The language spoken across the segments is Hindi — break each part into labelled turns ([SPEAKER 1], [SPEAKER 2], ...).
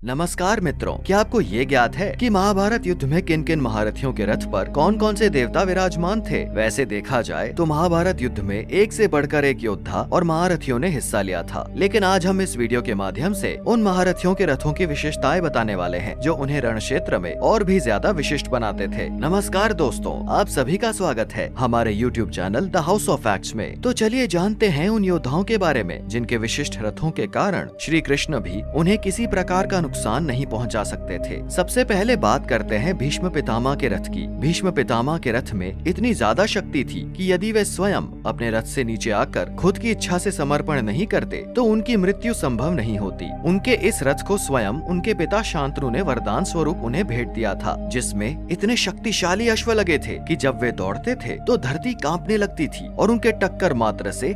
[SPEAKER 1] नमस्कार मित्रों, क्या आपको ये ज्ञात है कि महाभारत युद्ध में किन किन महारथियों के रथ पर कौन कौन से देवता विराजमान थे? वैसे देखा जाए तो महाभारत युद्ध में एक से बढ़कर एक योद्धा और महारथियों ने हिस्सा लिया था, लेकिन आज हम इस वीडियो के माध्यम से उन महारथियों के रथों की विशेषताएं बताने वाले हैं जो उन्हें रण क्षेत्र में और भी ज्यादा विशिष्ट बनाते थे। नमस्कार दोस्तों, आप सभी का स्वागत है हमारे YouTube channel the house of facts में। तो चलिए जानते हैं उन योद्धाओं के बारे में जिनके विशिष्ट रथों के कारण श्री कृष्ण भी उन्हें किसी प्रकार का नुकसान नहीं पहुंचा सकते थे। सबसे पहले बात करते हैं भीष्म पितामह के रथ की। भीष्म पितामह के रथ में इतनी ज्यादा शक्ति थी कि यदि वे स्वयं अपने रथ से नीचे आकर खुद की इच्छा से समर्पण नहीं करते तो उनकी मृत्यु संभव नहीं होती। उनके इस रथ को स्वयं उनके पिता शांतनु ने वरदान स्वरूप उन्हें भेंट दिया था, जिसमें इतने शक्तिशाली अश्व लगे थे कि जब वे दौड़ते थे तो धरती कांपने लगती थी और उनके टक्कर मात्र से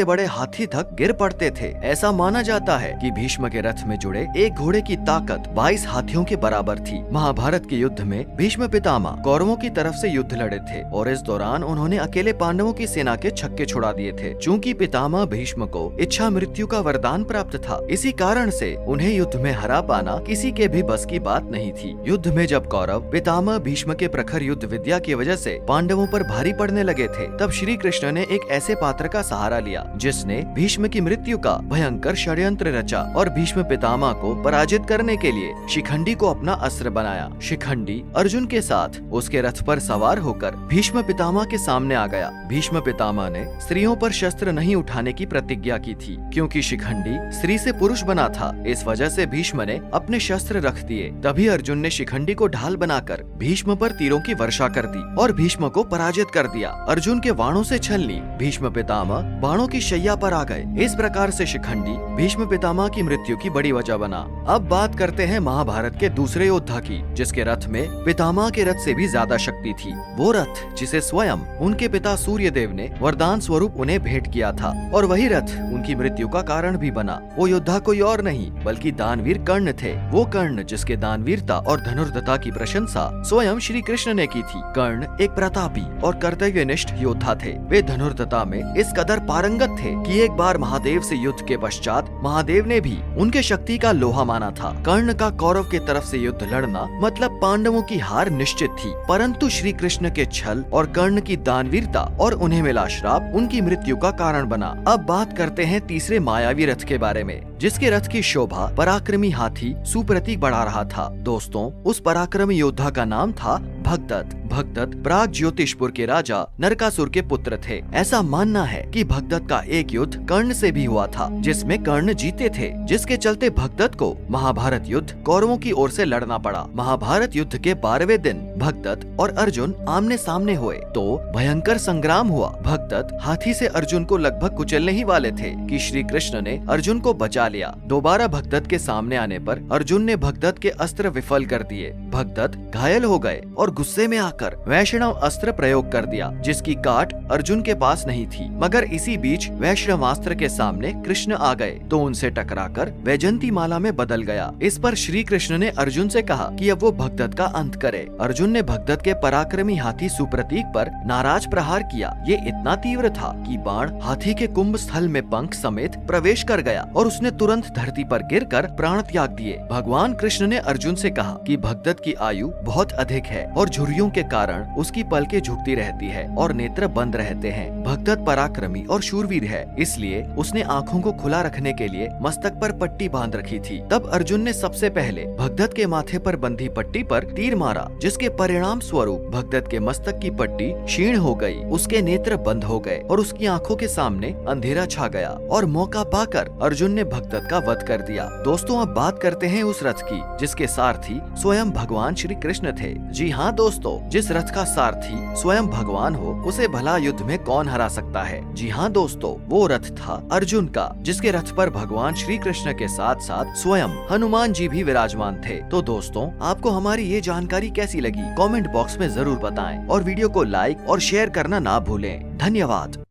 [SPEAKER 1] बड़े हाथी तक गिर पड़ते थे। ऐसा माना जाता है कि भीष्म के रथ में जुड़े एक घोड़े की ताकत 22 हाथियों के बराबर थी। महाभारत के युद्ध में भीष्म पितामह कौरवों की तरफ से युद्ध लड़े थे और इस दौरान उन्होंने अकेले पांडवों की सेना के छक्के छुड़ा दिए थे। चूंकि पितामह भीष्म को इच्छा मृत्यु का वरदान प्राप्त था, इसी कारण से उन्हें युद्ध में हरा पाना किसी के भी बस की बात नहीं थी। युद्ध में जब कौरव पितामह भीष्म के प्रखर युद्ध विद्या की वजह से पांडवों पर भारी पड़ने लगे थे, तब श्री कृष्ण ने एक ऐसे पात्र का सहारा लिया जिसने भीष्म की मृत्यु का भयंकर षड्यंत्र रचा और भीष्म पितामह को पराजित करने के लिए शिखंडी को अपना अस्त्र बनाया। शिखंडी अर्जुन के साथ उसके रथ पर सवार होकर भीष्म पितामह के सामने आ गया। भीष्म पितामह ने स्त्रियों पर शस्त्र नहीं उठाने की प्रतिज्ञा की थी, क्योंकि शिखंडी स्त्री से पुरुष बना था। इस वजह से भीष्म ने अपने शस्त्र रख दिए। तभी अर्जुन ने शिखंडी को ढाल बनाकर भीष्म पर तीरों की वर्षा कर दी और भीष्म को पराजित कर दिया। अर्जुन के बाणों से छलनी भीष्म पितामह बाणों की शैया पर आ गए। इस प्रकार से शिखंडी भीष्म पितामह की मृत्यु की बड़ी वजह बना। अब बात करते हैं महाभारत के दूसरे योद्धा की, जिसके रथ में पितामह के रथ से भी ज्यादा शक्ति थी। वो रथ जिसे स्वयं उनके पिता सूर्यदेव ने वरदान स्वरूप उन्हें भेंट किया था और वही रथ उनकी मृत्यु का कारण भी बना। वो योद्धा कोई और नहीं बल्कि दानवीर कर्ण थे। वो कर्ण जिसके दानवीरता और धनुर्धरता की प्रशंसा स्वयं श्री कृष्ण ने की थी। कर्ण एक प्रतापी और कर्तव्यनिष्ठ योद्धा थे। वे धनुर्धरता में इस कदर पारंगत थे कि एक बार महादेव से युद्ध के पश्चात महादेव ने भी उनके शक्ति का लोहा माना था। कर्ण का कौरव के तरफ से युद्ध लड़ना मतलब पांडवों की हार निश्चित थी, परंतु श्री कृष्ण के छल और कर्ण की दानवीरता और उन्हें मिला श्राप उनकी मृत्यु का कारण बना। अब बात करते हैं तीसरे मायावी रथ के बारे में, जिसके रथ की शोभा पराक्रमी हाथी सुप्रतीक बढ़ा रहा था। दोस्तों, उस पराक्रमी योद्धा का नाम था भगदत्त। भगदत्त प्राग ज्योतिषपुर के राजा नरकासुर के पुत्र थे। ऐसा मानना है कि भगदत्त का एक युद्ध कर्ण से भी हुआ था, जिसमें कर्ण जीते थे, जिसके चलते भगदत्त को महाभारत युद्ध कौरवों की ओर से लड़ना पड़ा। महाभारत युद्ध के 12वें दिन भगदत्त और अर्जुन आमने सामने हुए तो भयंकर संग्राम हुआ। भगदत्त हाथी से अर्जुन को लगभग कुचलने ही वाले थे कि श्री कृष्ण ने अर्जुन को बचा लिया। दोबारा भगदत्त के सामने आने पर अर्जुन ने भगदत्त के अस्त्र विफल कर दिए। भगदत्त घायल हो गए और गुस्से में आकर वैष्णव अस्त्र प्रयोग कर दिया, जिसकी काट अर्जुन के पास नहीं थी। मगर इसी बीच वैष्णवास्त्र के सामने कृष्ण आ गए तो उनसे टकराकर वैजंती माला में बदल गया। इस पर श्री कृष्ण ने अर्जुन से कहा कि अब वो भगदत्त का अंत करे। अर्जुन ने भगदत्त के पराक्रमी हाथी सुप्रतीक पर नाराज प्रहार किया। ये इतना तीव्र था कि बाण हाथी के कुंभ स्थल में पंख समेत प्रवेश कर गया और उसने तुरंत धरती पर गिरकर प्राण त्याग दिए। भगवान कृष्ण ने अर्जुन से कहा कि भगदत्त की आयु बहुत अधिक है और झुर्रियों के कारण उसकी पलकें झुकती रहती है और नेत्र बंद रहते हैं। भगदत्त पराक्रमी और शूरवीर है, इसलिए उसने आँखों को खुला रखने के लिए मस्तक पर पट्टी बांध रखी थी। तब अर्जुन ने सबसे पहले भगदत्त के माथे पर बंधी पट्टी पर तीर मारा, जिसके परिणाम स्वरूप भगदत्त के मस्तक की पट्टी क्षीण हो गई, उसके नेत्र बंद हो गए और उसकी आंखों के सामने अंधेरा छा गया और मौका पाकर अर्जुन ने भगदत्त का वध कर दिया। दोस्तों, अब बात करते हैं उस रथ की जिसके सारथी स्वयं भगवान श्री कृष्ण थे। जी हाँ दोस्तों, जिस रथ का सारथी स्वयं भगवान हो उसे भला युद्ध में कौन हरा सकता है? जी हाँ दोस्तों, वो रथ था अर्जुन का, जिसके रथ पर भगवान श्री कृष्ण के साथ साथ स्वयं हनुमान जी भी विराजमान थे। तो दोस्तों, आपको हमारी ये जानकारी कैसी लगी? कमेंट बॉक्स में जरूर बताएं और वीडियो को लाइक और शेयर करना ना भूलें। धन्यवाद।